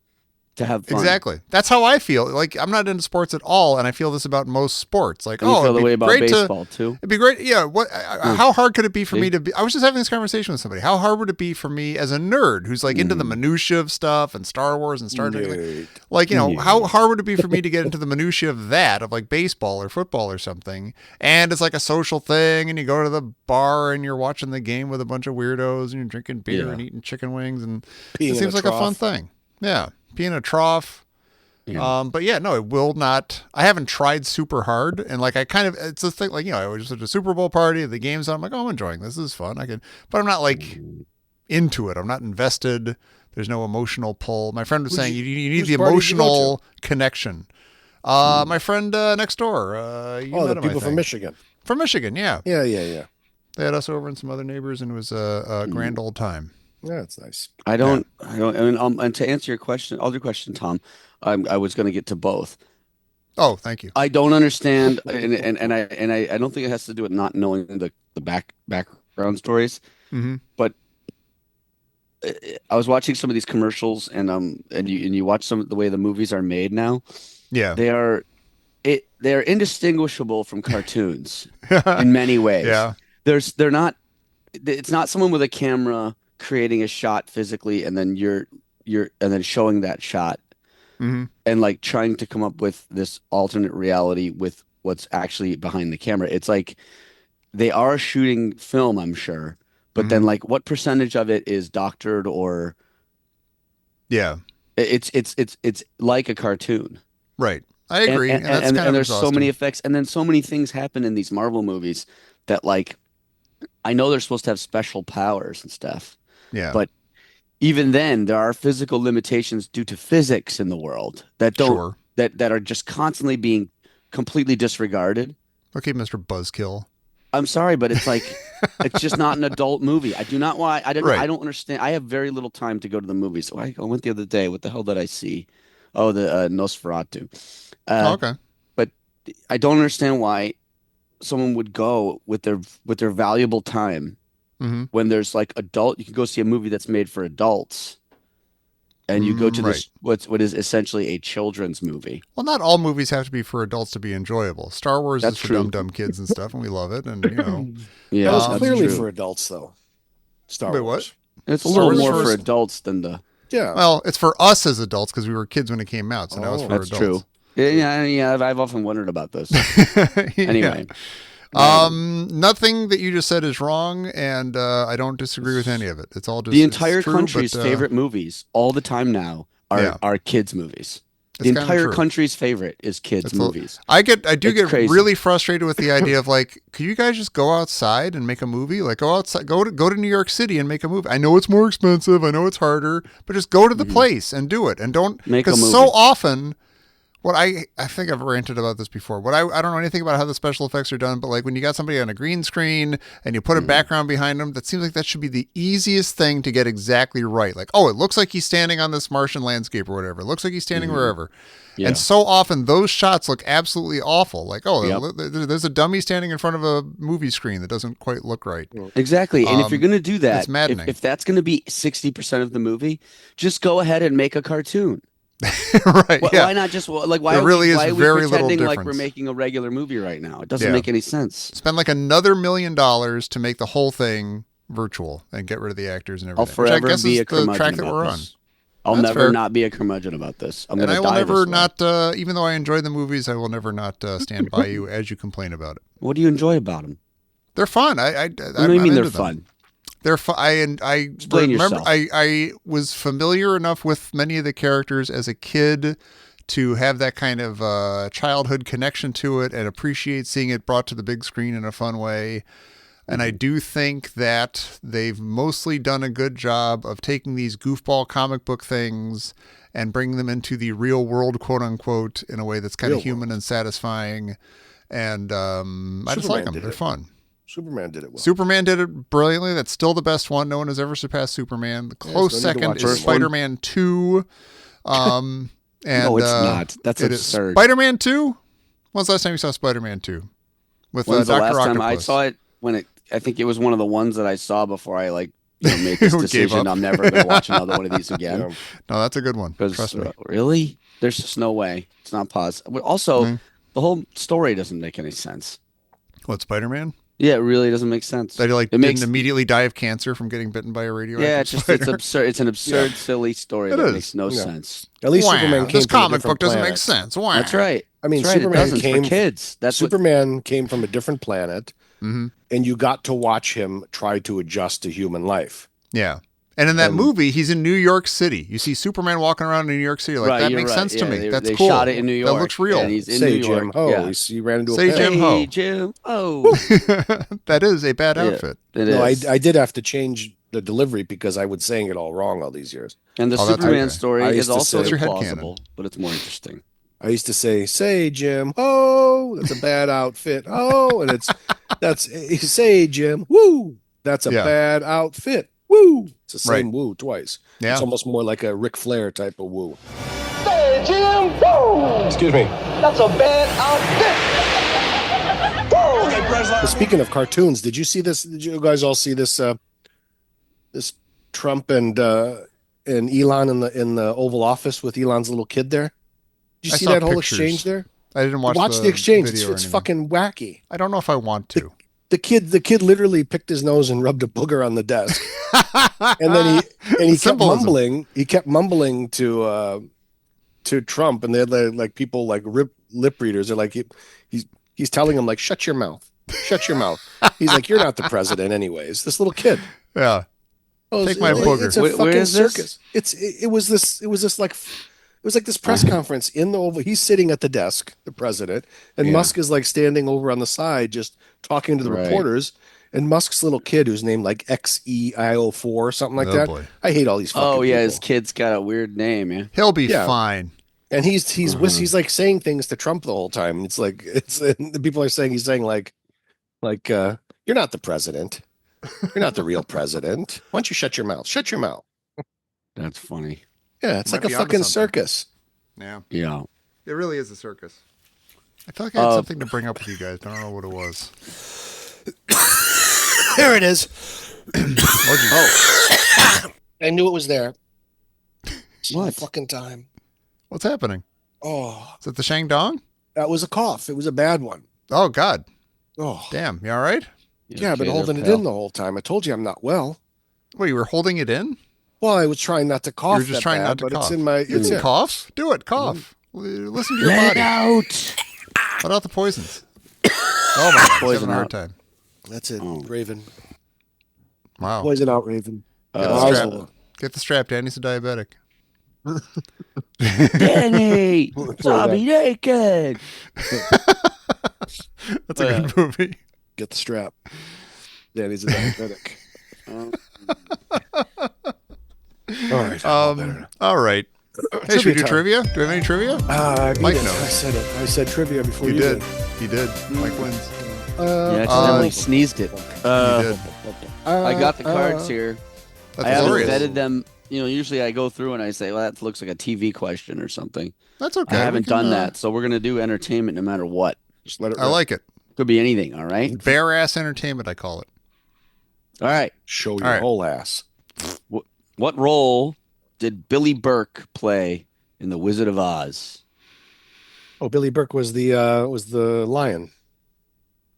to have fun. Exactly. That's how I feel. Like I'm not into sports at all, and I feel this about most sports. Like, And you oh, feel it'd the be way about great to. baseball too. It'd be great. Yeah. What? Huh. How hard could it be for me See? to be? I was just having this conversation with somebody. How hard would it be for me as a nerd who's like into the Mhm. minutia of stuff and Star Wars and Star Trek? Nerd. Like, Yeah. how hard would it be for me to get into the minutia of that, of like baseball or football or something? And it's like a social thing, and you go to the bar and you're watching the game with a bunch of weirdos, and you're drinking beer Yeah. and eating chicken wings, and Peeing it in seems a like a fun trough. thing. Yeah, pee in a trough. Yeah. But yeah, no, it will not. I haven't tried super hard, and like I kind of, it's a thing. Like I was at a Super Bowl party, the game's on. I'm like, oh, I'm enjoying this. This is fun. But I'm not like into it. I'm not invested. There's no emotional pull. My friend was Who'd saying you- you need whose the party did you go emotional connection. My friend next door. You Oh, met the him, I people from think. Michigan. From Michigan, yeah. Yeah. They had us over and some other neighbors, and it was a grand old time. Yeah, that's nice. I don't, and to answer your question, other question, Tom, I was going to get to both. Oh, thank you. I don't understand, I don't think it has to do with not knowing the background stories, Hmm. but I was watching some of these commercials, and you watch some of the way the movies are made now. Yeah. They are they're indistinguishable from cartoons in many ways. Yeah. They're not. It's not someone with a camera creating a shot physically, and then and then showing that shot Hmm. and like trying to come up with this alternate reality with what's actually behind the camera. It's like they are shooting film, I'm sure, but then Hmm. like what percentage of it is doctored or Yeah. it's like a cartoon. Right. I agree, and that's kind And of there's so many exhausting. effects, and then so many things happen in these Marvel movies that like I know they're supposed to have special powers and stuff, Yeah. but even then there are physical limitations due to physics in the world that don't Sure. that are just constantly being completely disregarded. Okay, Mr. Buzzkill. I'm sorry, but it's like it's just not an adult movie. I do not why I Right. don't understand. I have very little time to go to the movies. So I went the other day. What the hell did I see? Oh, the Nosferatu. Oh, Uh, okay. but I don't understand why someone would go with their valuable time Hmm. when there's like adult. You can go see a movie that's made for adults, and you go to Right. this what is essentially a children's movie. Well, not all movies have to be for adults to be enjoyable. Star Wars is That's for true. dumb kids and stuff, and we love it. And That Yeah, was that's clearly true. for adults, though. Star Wait, Wars. It's a Star little Wars is more for for us- adults than the. Yeah. well, it's for us as adults because we were kids when it came out, so now it's Oh. for That's adults. true. Yeah. I've often wondered about this. Yeah. Anyway, Nothing that you just said is wrong, and I don't disagree with any of it. It's all just the it's entire true, country's but, favorite movies all the time now Yeah. are kids movies. The It's kinda entire true. country's favorite is kids It's a- movies. I do It's get crazy. really frustrated with the idea of like, could you guys just go outside and make a movie? Like go outside, go to New York City and make a movie. I know it's more expensive, I know it's harder, but just go to the place and do it, and don't Mm-hmm. Make a because so movie. often. What I think I've ranted about this before. What I don't know anything about how the special effects are done, but like when you got somebody on a green screen and you put a Mm-hmm. background behind them, that seems like that should be the easiest thing to get exactly right. Like, oh, it looks like he's standing on this Martian landscape or whatever. It looks like he's standing wherever. Mm-hmm. Yeah. And so often those shots look absolutely awful. Like, oh, Yep. there's a dummy standing in front of a movie screen that doesn't quite look right. Exactly. And if you're going to do that, it's maddening. if that's going to be 60% of the movie, just go ahead and make a cartoon. Right? Yeah. Why not just like why There are really we, is why are we very little pretending like we're difference. making a regular movie right now? It doesn't Yeah. make any sense. Spend like another $1 million to make the whole thing virtual and get rid of the actors and I'll everything. Which I forever guess be is a the curmudgeon track that about we're this. on. I'll That's never fair. not be a curmudgeon about this. I'm And going I to will die never this way. not, even though I enjoy the movies, I will never not stand by you as you complain about it. What do you enjoy about them? They're fun. What do you mean they're fun? They're I Explain remember yourself. I was familiar enough with many of the characters as a kid to have that kind of childhood connection to it and appreciate seeing it brought to the big screen in a fun way. And I do think that they've mostly done a good job of taking these goofball comic book things and bringing them into the real world, quote unquote, in a way that's kind Real of human and satisfying. And I just like them. They're fun. Superman did it well. Superman did it brilliantly. That's still the best one. No one has ever surpassed Superman. The close no need to second watch is this one. Spider-Man 2. And, No, it's not. That's it is absurd. Spider-Man 2? When's the last time you saw Spider-Man 2? With When's the Dr. last time Octopus? I saw it? I think it was one of the ones that I saw before I made this Gave decision. up. I'm never going to watch another one of these again. Yeah. No, that's a good one. Trust me. Really? There's just no way. It's not possible. Also, Mm. the whole story doesn't make any sense. What, Spider-Man? Yeah, it really doesn't make sense. That he it didn't makes immediately die of cancer from getting bitten by a radioactive yeah, it's spider. absurd. It's an absurd, silly story It that is. makes no Yeah. sense. At least Wow, Superman came this from a comic different book doesn't make planet. sense. Wow. That's right. I mean, That's right. Superman it doesn't came for kids. That's what, Superman came from a different planet, Mm-hmm. and you got to watch him try to adjust to human life. Yeah. And in that And- movie, he's in New York City. You see Superman walking around in New York City. Like, right, that you're makes right. sense to Yeah, me. They, That's they cool. shot it in New York. That looks real. And he's in Say New York. Jim Ho. Yeah. He ran into Say a Jim pig. Ho. Hey, Jim. Oh, That is a bad Yeah. outfit. it No, is. I did have to change the delivery because I was saying it all wrong all these years. And the Oh, that's Superman okay. story I is used to also say- What's your implausible, but it's more interesting. I used to say Jim Ho. That's a bad outfit. Oh, and say Jim. Woo. That's a Yeah. bad outfit. Woo. It's the same Right. woo twice. Yeah. It's almost more like a Ric Flair type of woo. Hey, Jim! Whoa! Excuse me. That's a bad outfit! Whoa! Okay, But speaking of cartoons, did you see this? Did you guys all see this? This Trump and Elon in the Oval Office with Elon's little kid there. Did you I see saw that whole pictures. exchange there? I didn't watch the exchange. video or It's anything. fucking wacky. I don't know if I want to. The kid literally picked his nose and rubbed a booger on the desk, and then he kept Symbolism. mumbling. He kept mumbling to Trump, and they had like people like lip readers. They're like he's telling him like shut your mouth, shut your mouth. He's like you're not the president anyways. This little kid. Yeah. Oh, Take my booger. It's a Where fucking is this? circus. It was like this press conference in the Oval. He's sitting at the desk, the president, and Yeah. Musk is like standing over on the side, just talking to the Right. reporters. And Musk's little kid, who's named like XEIO4 or something like Oh, that. boy. I hate all these fucking Oh yeah, his people. kid's got a weird name. Yeah. He'll be Yeah. fine. And he's like saying things to Trump the whole time. It's like and the people are saying he's saying like you're not the president. You're not the real president. Why don't you shut your mouth? Shut your mouth. That's funny. Yeah, it's Might like a be onto fucking something. circus. Yeah. Yeah. It really is a circus. I feel like I had Uh, something to bring up with you guys, but I don't know what it was. There it is. Oh, I knew it was there. What? The fucking time. what's happening? Oh, Is it the Shangdong? that was a cough. It was a bad one. Oh, God. Oh, Damn. You all right? yeah, I've been Okay, holding they're it in pale. the whole time. I told you I'm not well. Wait, you were holding it in? Well, I was trying not to cough. You were just that trying bad, not to but cough. it's in my. It's in. Cough? Do it. Cough. Listen to your Let body. it out. Let out the poisons. Oh, my God. He's Poison having a hard out. time. That's it, Oh. Raven. Wow. Poison out, Raven. Get the Eyes strap. will- Get the strap, Danny's a diabetic. Danny, zombie naked. That's a good movie. Get the strap. Danny's a diabetic. All right. All right. Hey, should we do time. trivia? Do we have any trivia? I beat Mike it. knows. I said it. I said trivia before You you did. You did. Mike wins. Yeah, accidentally sneezed it. You did. I got the cards here. That's I haven't glorious. vetted them. Usually I go through and I say, well, that looks like a TV question or something. That's okay. I We haven't can, done that. So we're going to do entertainment no matter what. Just let it I rip. like it. Could be anything. All right. Bare ass entertainment, I call it. All right. Show your All right. whole ass. What role did Billy Burke play in The Wizard of Oz? Oh, Billy Burke was the lion.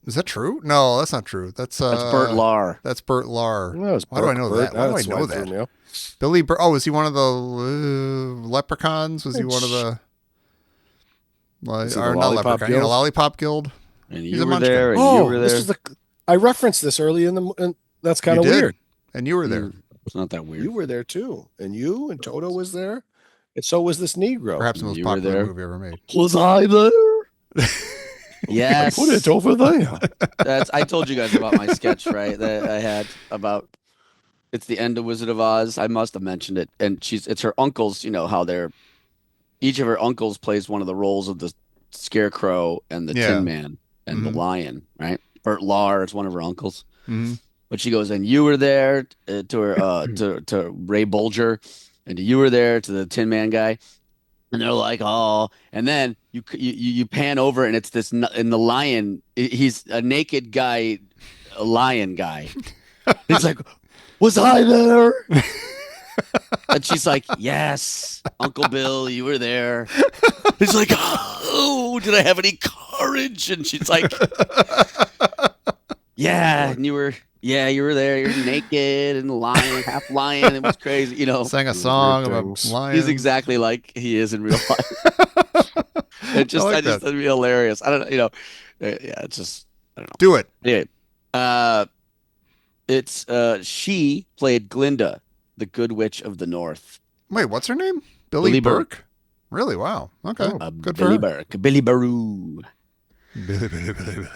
Is that true? No, that's not true. That's Bert Lahr. That's Bert Lahr. Well, that was Why do I Burke, know Bert. that? Why do I That's know it threw that? me off. Billy Burke. Oh, is he one of the leprechauns? Was he one of the? Is he the Or not Lollipop leprechaun? Guild? Lollipop Guild. And He's you a were munchkin. there, and you Oh, were this there. was I referenced this early in the. And that's kind of You did. weird. And you were there. It's not that weird. You were there too, and you and Toto was there, and so was this Negro. Perhaps the most You were popular there. movie ever made. Was I there? Yes. Put it over there. I told you guys about my sketch, right? That I had about it's the end of Wizard of Oz. I must have mentioned it. And it's her uncles, how each of her uncles plays one of the roles of the Scarecrow and the Tin Man and the Lion, right? Bert Lahr is one of her uncles. Mm-hmm. But she goes, and you were there to her to Ray Bolger, and you were there to the Tin Man guy. And they're like, oh, and then you pan over, and it's this, and the lion, he's a naked guy, a lion guy. He's like, was I there? And she's like, yes, Uncle Bill, you were there. He's like, oh, did I have any courage? And she's like, yeah, and you were there. You're naked and lion, half lion. It was crazy, Sang a song about lions. He's exactly like he is in real life. I just thought it'd be hilarious. I don't know, yeah, it's just I don't know. Do it. Anyway, it's she played Glinda, the Good Witch of the North. Wait, what's her name? Billy Burke? Really? Wow. Okay. Good Billy for her. Burke, Billy Baroo. Billy.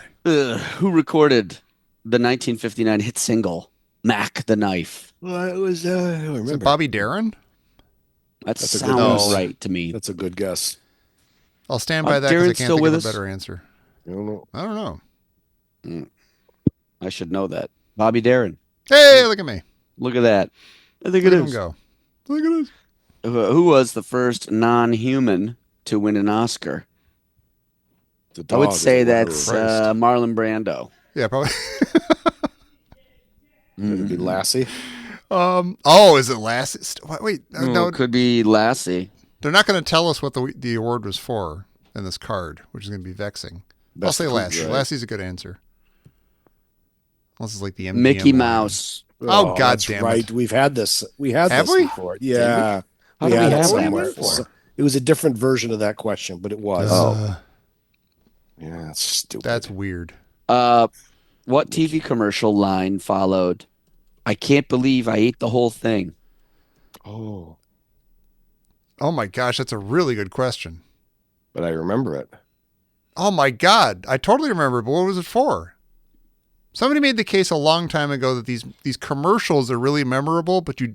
Who recorded the 1959 hit single "Mac the Knife"? Well, it was. I don't remember. Is it Bobby Darin? That That's a good sounds guess. right to me. That's a good guess. I'll stand by that because I Darren's can't still think with of us? a better answer. I don't know. I don't know. I should know that. Bobby Darin. Hey, look at me. Look at that. I think Look it at him is. go. Look at this. Who was the first non-human to win an Oscar? The I would dog say is a that's murderer. Marlon Brando. Yeah, probably. It'd be Lassie. Oh, is it last? Wait, no, It could be Lassie. they're not going to tell us what the award was for in this card, which is going to be vexing. I'll Best say food, Lassie. right? Lassie's a good answer. Unless it's like the MGM Mickey one. Mouse. Oh, God that's damn it. right. We've had this. We had Have this we? before. Yeah. How do we had it have that somewhere. before? It was a different version of that question, but it was. Yeah, that's stupid. That's weird. What TV commercial line followed? I can't believe I ate the whole thing. Oh, Oh my gosh, that's a really good question. but I remember it. Oh my God, I totally remember. But what was it for? Somebody made the case a long time ago that these commercials are really memorable, but they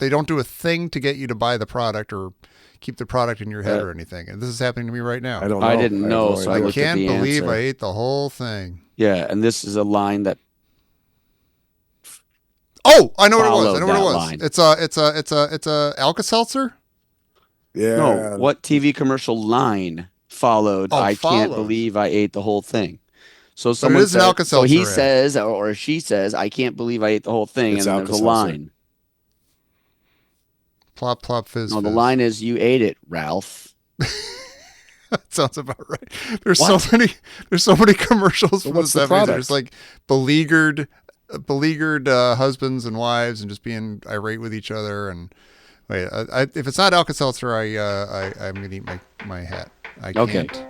don't do a thing to get you to buy the product or keep the product in your head or anything. And this is happening to me right now. I don't know. I didn't have know, no so idea. I looked at can't the believe answer. I ate the whole thing. Yeah, and this is a line that Oh, I know what it was. I Followed know what it that was. line. It's a Alka-Seltzer. Yeah. no. What TV commercial line followed? Oh, I can't followed. believe I ate the whole thing. So someone is an said, Alka-Seltzer so he ad. says, or she says, I can't believe I ate the whole thing, It's and then there's a Alka-Seltzer. line. Plop plop fizz. No, the fizz. line is, "You ate it, Ralph." That sounds about right. There's so many commercials from the what's the 70s that are product? just like beleaguered husbands and wives and just being irate with each other. And wait, if it's not Alka-Seltzer, I'm gonna eat my hat. I Okay. can't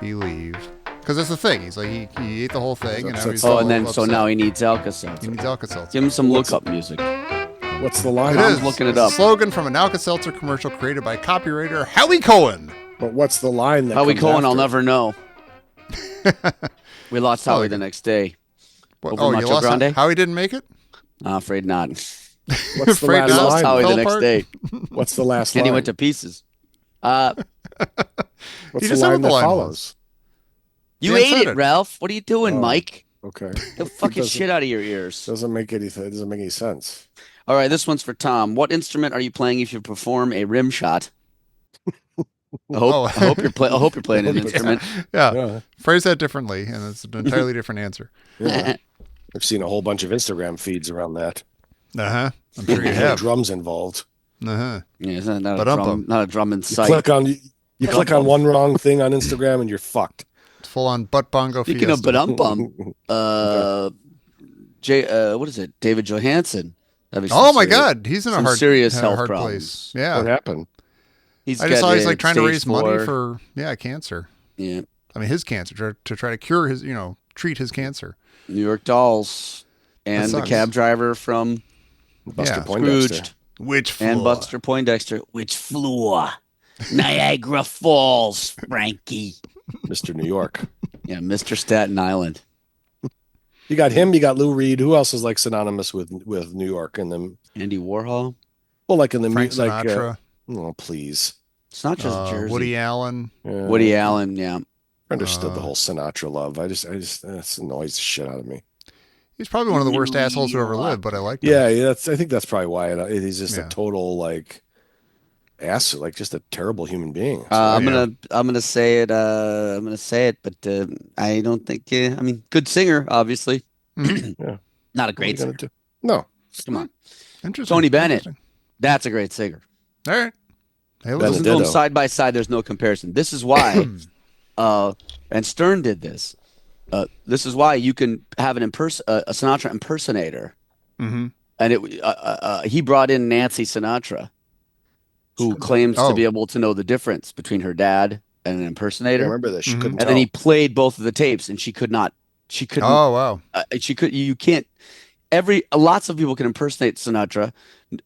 believe because that's the thing. He's like he ate the whole thing and now he's Oh, all and then so upset. now he needs he Alka-Seltzer. needs Alka-Seltzer. Give him some look-up music. What's the line? It is. looking it It's a up. slogan from an Alka-Seltzer commercial created by copywriter Howie Cohen. But what's the line that Howie comes Cohen, I'll after? never know. We lost Howie Oh, the next day. What, Over oh, you Macho lost Grande? Howie didn't make it? Afraid not. What's the Afraid last not. Lost line? Howie fell the next apart? day. What's the last And line? he went to pieces. What's You the just said line what the that line follows? You Dan ate said it, it. Ralph. What are you doing, Oh. Mike? Okay. The fucking doesn't- shit out of your ears. Doesn't make any. It doesn't make any sense. All right, this one's for Tom. What instrument are you playing if you perform a rim shot? I hope you're playing an instrument. Yeah. Yeah. Phrase that differently, and it's an entirely different answer. Yeah. I've seen a whole bunch of Instagram feeds around that. Uh-huh. I'm sure you There's have. drums involved. Uh-huh. Yeah, it's not a Ba-dum-bum. drum, not a drum in You sight. click on one wrong thing on Instagram and you're fucked. It's full on butt bongo Speaking of fiesta. bum, what is it? David Johansen. Having Oh some my serious- God, he's in a some hard, serious in a health hard problems. place. Yeah. What happened? He's I just saw he's got like trying to stage raise money 4. for cancer. Yeah, I mean his cancer to try to cure his, treat his cancer. New York Dolls and the sucks. cab driver from Buster Yeah. Poindexter. Scrooged Which floor? and Buster Poindexter. Which floor? Niagara Falls, Frankie. Mr. New York. Yeah, Mr. Staten Island. You got him. You got Lou Reed. Who else is like synonymous with New York? And then, Andy Warhol. well, like in the Frank like. Sinatra. Oh, please. It's not just Jersey. Woody Allen. Woody Allen, yeah. I understood the whole Sinatra love. I just that annoys the shit out of me. He's probably one of the worst assholes who ever lived, but I like him. Yeah, I think that's probably why he's just Yeah. a total like ass, like just a terrible human being. So, I'm gonna say it. I'm gonna say it, but I don't think. I mean, good singer, obviously. Yeah. Not a what are great you gonna singer. do? No, Come on, Interesting. Tony Bennett. Interesting. That's a great singer. All right. Hey, Bennett Listen listen. to them Ditto. side by side. There's no comparison. This is why. And Stern did this. This is why you can have a Sinatra impersonator, Mm-hmm. and he brought in Nancy Sinatra, who claims to be able to know the difference between her dad and an I impersonator. remember this. She Mhm. couldn't And then he tell. played both of the tapes, and she could not. She couldn't. Oh, wow. She could. You can't. Lots of people can impersonate Sinatra.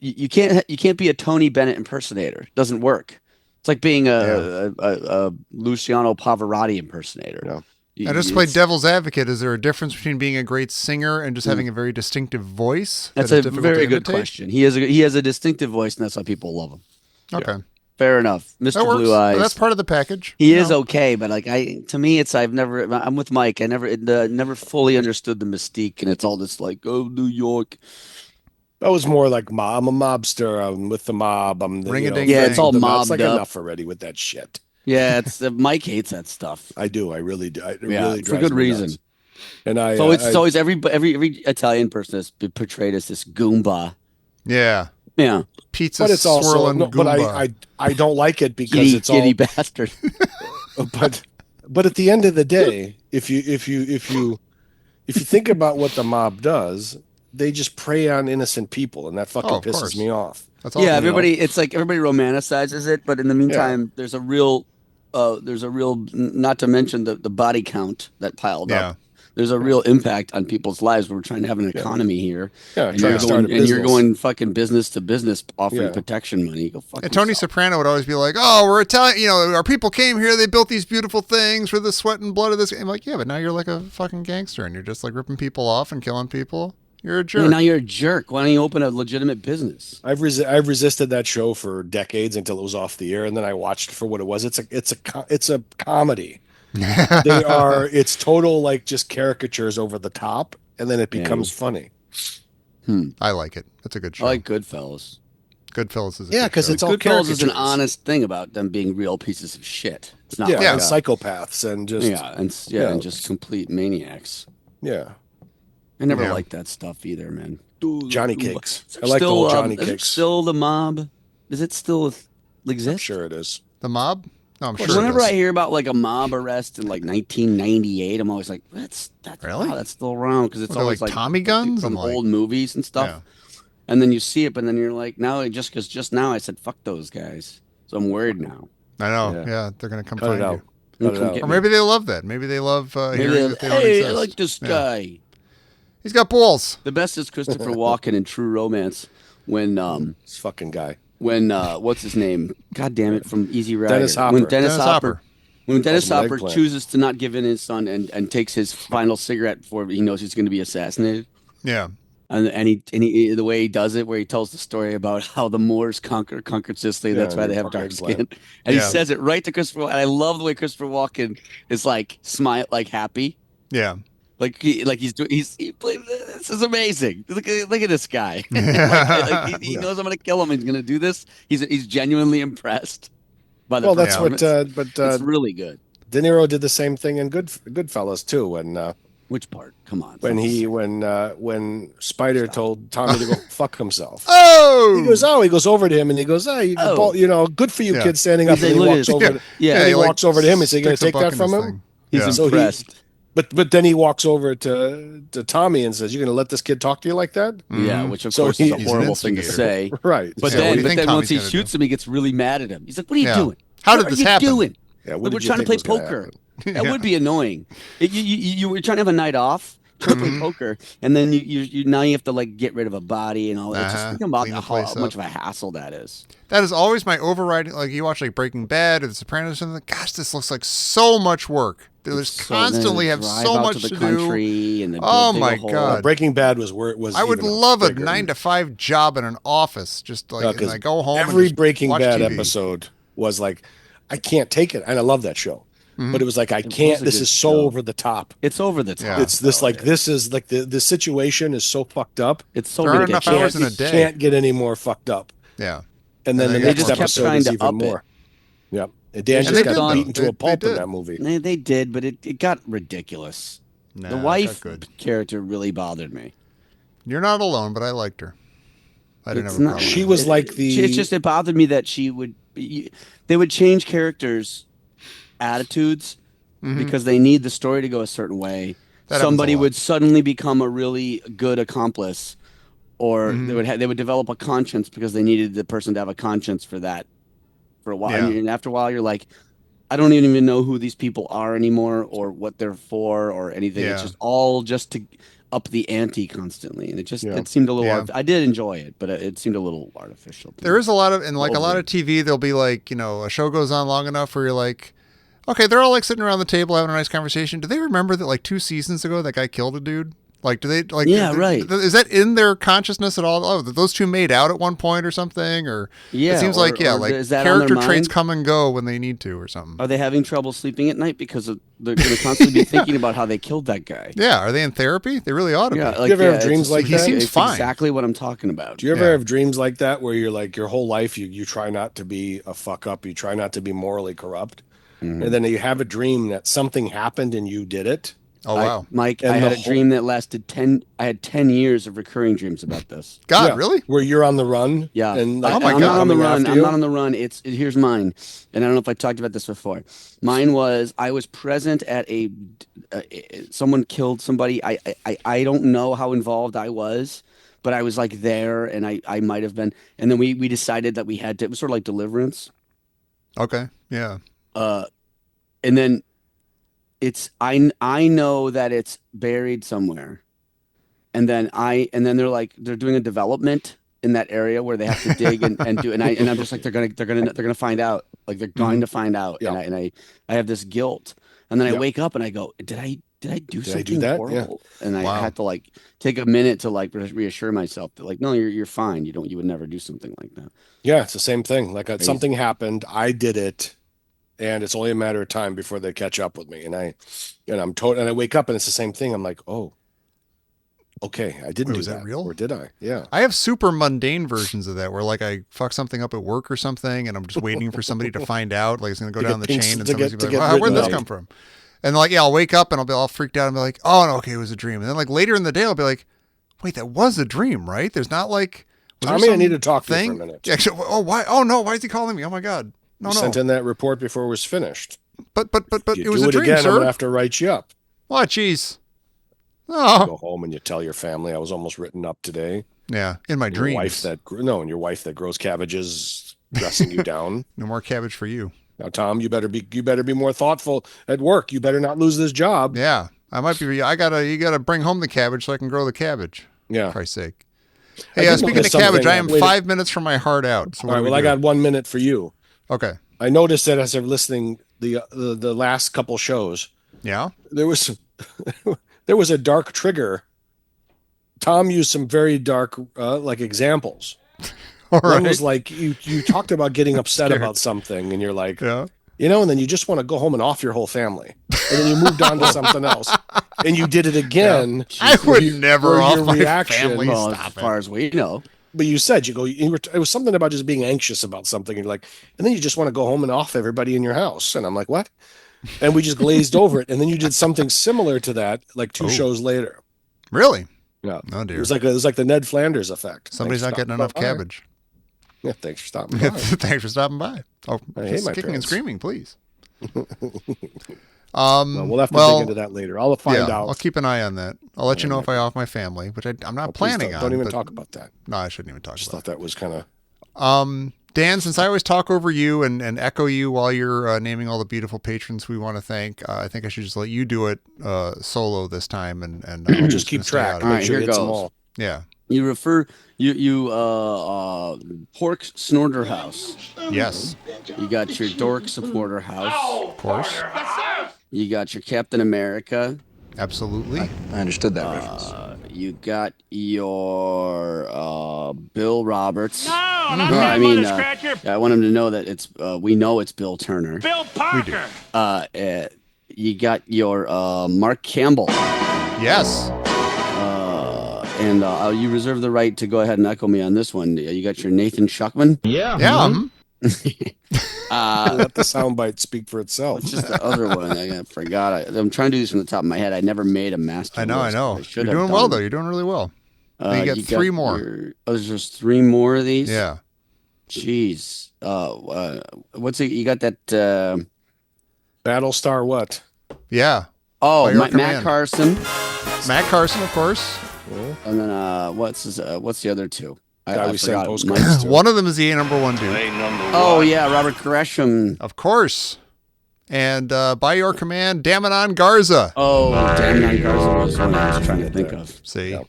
You can't. You can't be a Tony Bennett impersonator. It doesn't work. It's like being a Luciano Pavarotti impersonator. Yeah. I just played It's- devil's advocate. Is there a difference between being a great singer and just having a very distinctive voice? That's that a is difficult very to good imitate? question. He has a distinctive voice, and that's why people love him. Okay. Fair enough, Mr. That works. Blue Eyes. But that's part of the package. He you is know? okay, but like I'm with Mike. I never fully understood the mystique, and it's all this like, oh, New York. That was more like I'm a mobster. I'm with the mob. I'm the, Ring-a-ding Yeah, it's bang. all It's mobbed like up. enough already with that shit. Yeah, it's Mike hates that stuff. I do. I really do. It Yeah, really for drives good me reason. nuts. And I, So it's always every Italian person is portrayed as this Goomba. Yeah. Yeah, Pizza but it's also swirling no, but Goomba. I don't like it because giddy, it's giddy all. bastard. But at the end of the day, if you think about what the mob does, they just prey on innocent people, and that fucking Oh, of pisses course. me off. That's all. Yeah, it's like everybody romanticizes it, but in the meantime, Yeah. there's a real, not to mention the body count that piled Yeah. up. There's a real impact on people's lives. We're trying to have an economy here. Yeah, And trying you're to start a going, and you're business. going fucking business to business offering Yeah. protection money. Go fuck And Tony yourself. Soprano would always be like, "Oh, we're Italian. You know, our people came here. They built these beautiful things for the sweat and blood of this." I'm like, "Yeah, but now you're like a fucking gangster, and you're just like ripping people off and killing people. You're a Yeah, jerk." now you're a jerk. Why don't you open a legitimate business? I've resisted that show for decades until it was off the air, and then I watched it for what it was. It's a comedy. It's total like just caricatures over the top, and then it becomes funny. I like it. That's a good show. I like Goodfellas. Goodfellas is a Yeah, good 'cause show. it's all Goodfellas is an caricatures. honest thing about them being real pieces of shit. It's not Yeah, like and psychopaths and just and just complete maniacs. yeah. I never Yeah. liked that stuff either, man. Johnny Cakes. Is I there like the still, old Johnny is it Cakes. still the mob? Is it still I'm exist? sure it is. The Mob? No, I'm sure. Whenever it I is. hear about like a mob arrest in like 1998, I'm always like, that's Really? wow, that's still around because it's What, they're always like like Tommy guns from and, like- old movies and stuff. Yeah. And then you see it, but then you're like, now just now I said fuck those guys, so I'm worried now. I know. Yeah. Yeah, they're gonna come Cut find it out. you. Cut it Come out. get Or me. maybe they love that. Maybe they love Maybe hearing that they don't hey, I exist. like this Yeah. guy. He's got balls. The best is Christopher Walken in True Romance when This fucking guy. what's his name? God damn it, from Easy Rider. Dennis Hopper. When Dennis Dennis Hopper. Hopper. When Dennis Calls him Hopper eggplant. chooses to not give in his son and takes his final cigarette before he knows he's going to be assassinated, Yeah. and he the way he does it, where he tells the story about how the Moors conquered Sicily, that's Yeah, why they and have dark eggplant. skin, and Yeah. he says it right to Christopher. And I love the way Christopher Walken is like smile, like happy, Yeah. like he played. This is amazing. Look at this guy. He knows I'm going to kill him. He's going to do this. He's genuinely impressed by the Well, that's what. performance. But It's really good. De Niro did the same thing in Goodfellas too. Which part? Come on. When Spider told Tommy to go fuck himself. Oh! He goes over to him and he goes, good for you, Yeah. kid, standing up. He's And he like, look walks at over. this. Yeah. And he like, walks over to him and says, "You gonna sticks a take buck that in from this him?" thing. He's Yeah. So impressed. But then he walks over to Tommy and says, "You're gonna let this kid talk to you like that?" Yeah, which of So course is a he's an horrible thing to instigator. say. Right. But Yeah, what do you then think once Tommy's he gonna shoots do? him, he gets really mad at him. He's like, "What are you Yeah. doing? How What did are this you happen?" Yeah, what Like, did we're you trying to think play was gonna poker. happen? That would be annoying. You were trying to have a night off. trying to play poker, and then you now you have to like get rid of a body and all. It's just think about Clean the how place much up. of a hassle that is. That is always my overriding. Like you watch like Breaking Bad or The Sopranos, and like, gosh, this looks like so much work. They just So then constantly have drive so out much to the to country do. and then Oh dig my a hole. God. Breaking Bad was where it was. I would even love a bigger. 9 to 5 job in an office, just like and 'Cause I go home. every and just Breaking watch Bad TV. episode was like, I can't take it, and I love that show, but it was like I It can't. was a This good is so show. over the top. It's over the Yeah. top. It's this though. like this is like the situation is so fucked up. It's so There aren't enough ridiculous. hours in a It day. can't get any more fucked up. Yeah. And then they the got next more just kept episode trying is to even up it. more. Yeah, Dan And just they've got done- beaten to a they pulp in did. that movie. They did, but it got ridiculous. Nah, The it got wife good. character really bothered me. You're not alone, but I liked her. I didn't It's have a not- problem. She with was it. like the. It's just it bothered me that she would. They would change characters' attitudes because they need the story to go a certain way. That happens a Somebody lot. would suddenly become a really good accomplice, or they would develop a conscience because they needed the person to have a conscience for that for a while. Yeah. And after a while, you're like, I don't even know who these people are anymore or what they're for or anything. It's Yeah. just all just to up the ante constantly, and it seemed a little. Yeah. I did enjoy it, but it seemed a little artificial. to There me. is a lot of, and like a lot of TV, there'll be like, a show goes on long enough where you're like, okay, they're all like sitting around the table having a nice conversation. Do they remember that like 2 seasons ago that guy killed a dude? Like, do they like? Yeah, right. Is that in their consciousness at all? Oh, that those two made out at one point or something, or Yeah, it seems or- like or like is that on their character traits mind? come and go when they need to or something. Are they having trouble sleeping at night because they're going to constantly be thinking about how they killed that guy? Yeah, are they in therapy? They really ought to Yeah, be. like, You ever have it's dreams like it's- that? He seems it's fine. exactly what I'm talking about. Do you ever Yeah. have dreams like that where you're like your whole life you try not to be a fuck up, you try not to be morally corrupt, and then you have a dream that something happened and you did it? Oh wow, Mike, And I the had a whole- dream that lasted 10. I had 10 years of recurring dreams about this. God, Yeah, really? Where you're on the run? Yeah. And Oh my I'm God. not on the coming run. after I'm you? not on the run. Here's mine, and I don't know if I talked about this before. Mine was I was present at someone killed somebody. I don't know how involved I was, but I was like there, and I might have been. And then we decided that we had to. It was sort of like Deliverance. Okay, yeah. And then I know that it's buried somewhere, and then they're doing a development in that area where they have to dig and do and I'm just like they're gonna find out, like they're going to find out. Yeah. And I have this guilt, and then I Yeah. wake up and I go, did I do Did I do something that? horrible? And I Wow. had to like take a minute to like reassure myself that like, no, you're fine, you would never do something like that. Yeah, it's the same thing. Like Crazy. something happened, I did it, and it's only a matter of time before they catch up with me. And I wake up and it's the same thing. I'm like, oh, okay, I didn't Wait, do was that that, real? or did I? Yeah. I have super mundane versions of that where like I fuck something up at work or something and I'm just waiting for somebody to find out. Like it's gonna go To down get the things- chain and to somebody's get- gonna to be like, get wow, where'd this written come from? And like, yeah, I'll wake up and I'll be all freaked out and be like, oh no, okay, it was a dream. And then like later in the day I'll be like, wait, that was a dream, right? There's not like was there Tommy, I some need to talk to you thing? for a minute. Yeah, actually, oh why? Oh no, why is he calling me? Oh my god. No, You no. sent in that report before it was finished. But You it was do a it dream, again, I'm sir. gonna have to write you up. What? Jeez. Oh, Go home and you tell your family I was almost written up today. yeah. In my Your dreams. wife and your wife that grows cabbages dressing you down. No more cabbage for you. Now, Tom, you better be more thoughtful at work. You better not lose this job. Yeah, I might be. You gotta bring home the cabbage so I can grow the cabbage. Yeah. For Christ's sake. I Hey, did speaking notice of cabbage, something I am that- wait a- 5 minutes from my heart out. So All what right. do we Well, I do? got 1 minute for you. Okay. I noticed that as I'm listening the last couple shows, Yeah. there was there was a dark trigger. Tom used some very dark like examples. All One right. was like you talked about getting upset scared. about something, and you're like, Yeah. and then you just want to go home and off your whole family, and then you moved on to something else, and you did it again. I where would you- never where off your my reaction- family. Well, Stop as far as we know. But you said it was something about just being anxious about something. And you're like, and then you just want to go home and off everybody in your house. And I'm like, what? And we just glazed over it. And then you did something similar to that, like two Oh. shows later. Really? Yeah. Oh It dear. was like the Ned Flanders effect. Somebody's Thanks not for getting stopping enough by. cabbage. Yeah, thanks for stopping by. Thanks for stopping by. Oh, I hate just my kicking and parents. screaming, please. Well, we'll have to dig into that later. I'll find yeah, out. I'll keep an eye on that. I'll let you know if I off my family, which I'm not Please planning don't, on. Don't even but- talk about that. No, I shouldn't even talk Just about thought that was kind of. it. Dan, since I always talk over you and echo you while you're naming all the beautiful patrons we want to thank, I think I should just let you do it solo this time, and We'll I'm just keep gonna stay out track. of All it. Make right, sure here it hits them goes. all. Yeah. You refer you Pork Snorter House. Yes. You got your Dork Supporter House. Of course. You got your Captain America. Absolutely. I understood that reference. You got your Bill Roberts. No, not No, that I mean, mother scratcher. I want him to know that it's we know it's Bill Turner. Bill Parker. You got your Mark Campbell. Yes. And you reserve the right to go ahead and echo me on this one. You got your Nathan Schuckman. Yeah. Let the soundbite speak for itself. What's just the other one? I forgot. I'm trying to do this from the top of my head. I never made a master I know. list. I should You're have doing well, done. though. You're doing really well. You got three more. There's just three more of these? Yeah. Jeez. What's it? You got that? Battlestar what? Yeah. Oh, By your Matt command. Carson. Matt Carson, of course. And then what's the other two? Guy we sent forgot. postcards to. One of them is the #1 dude. Oh yeah, Robert Gresham. Of course. And by your command, Damanon Garza. Oh, damn, Garza was one I was trying to think of. See? Yeah.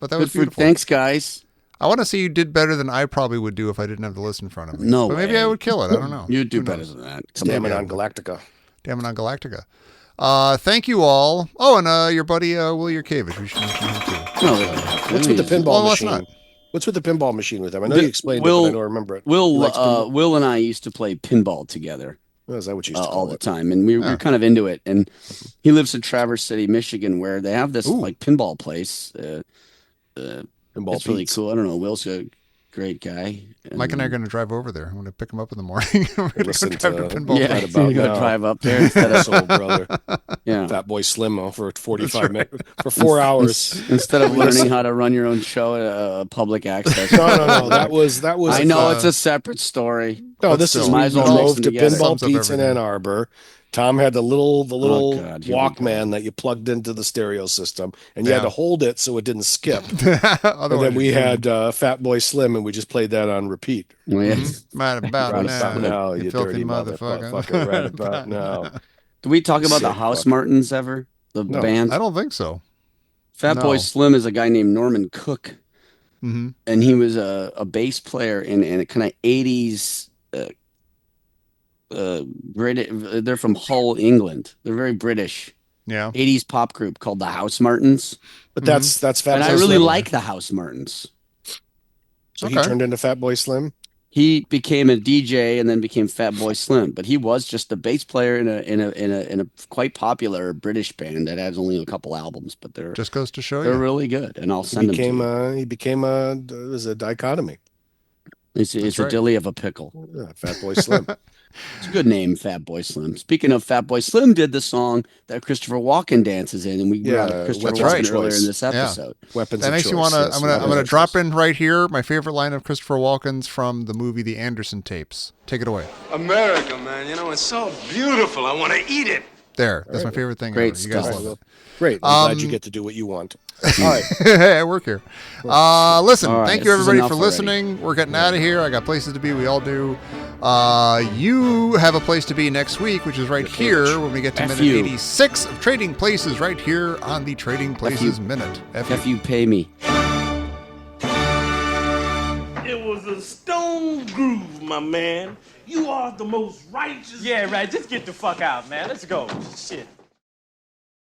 But that Good was food. beautiful. Thanks, guys. I want to see you did better than I probably would do if I didn't have the list in front of me. No But maybe way. I would kill it. I don't know. You'd do Who better knows? than that. Damn it on Galactica. Damanon Galactica. Thank you all. Oh, and your buddy Will Yurkevich. We should mention him too. No, What's with the pinball Well, let's machine? not. What's with the pinball machine with him? I know you explained Will- it, but I don't remember it. Will He likes pinball? Will and I used to play pinball together Oh, is that what you used to all call the it? time, and we were kind of into it. And he lives in Traverse City, Michigan, where they have this like pinball place. Pinball It's really Pete's. cool. I don't know. Will's a great guy. Mike and I are going to drive over there. I'm going to pick him up in the morning. We're going to go Listen drive to to- pinball. Yeah, right you're about gonna now. drive up there instead of Soul brother, yeah. Fat Boy Slim for 45 minutes for 4 hours. Instead of learning how to run your own show at public access. No. That was. I know it's a separate story. No, But this still, is might we as well mix drove them to together. Pinball Sums up Pete's in everything. Ann Arbor. Tom had the little Oh, God, here we Walkman that you plugged into the stereo system, and you had Yeah. to hold it so it didn't skip. And Otherwise, then we had Fat Boy Slim, and we just played that on repeat. Oh, yeah. right about Right now, about now, you filthy dirty motherfucker. motherfucker. Right about now. Did we talk about the Sick House fuck. Martins ever? The No, band? I don't think so. Fat Boy no. Slim is a guy named Norman Cook, Mm-hmm. and he was a bass player in a kind of 80s British. They're from Hull, England. They're very British. Yeah. 80s pop group called the House Martins. But that's Fat And Boy I really Slim. like the House Martins. So he Okay. turned into Fat Boy Slim. He became a DJ and then became Fat Boy Slim, but he was just a bass player in a quite popular British band that has only a couple albums, but they're Just goes to show they're you. really good. And I'll He send them to became you. he became a it was a dichotomy. It's a right. dilly of a pickle. Yeah, Fat Boy Slim. It's a good name, Fat Boy Slim. Speaking of Fat Boy Slim, did the song that Christopher Walken dances in, and we Yeah, brought up Christopher Weapons Walken of earlier Choice. in this episode. Weapons That of makes choice. you want to. Yes, I'm gonna weapons of drop choice. in right here. My favorite line of Christopher Walken's from the movie The Anderson Tapes. Take it away. America, man, you know, it's so beautiful. I want to eat it. There. That's my favorite thing. Great ever. You guys stuff. love Great. I'm glad you get to do what you want. All right. it. I work here. Listen. All right, Thank you this is everybody enough for already. listening. We're getting out of here. I got places to be. We all do. You have a place to be next week, which is right here when we get to F minute you. 86 of Trading Places, right here on the Trading Places Minute. If you pay me. It was a stone groove, my man. You are the most righteous. Yeah, right. Just get the fuck out, man. Let's go. Shit.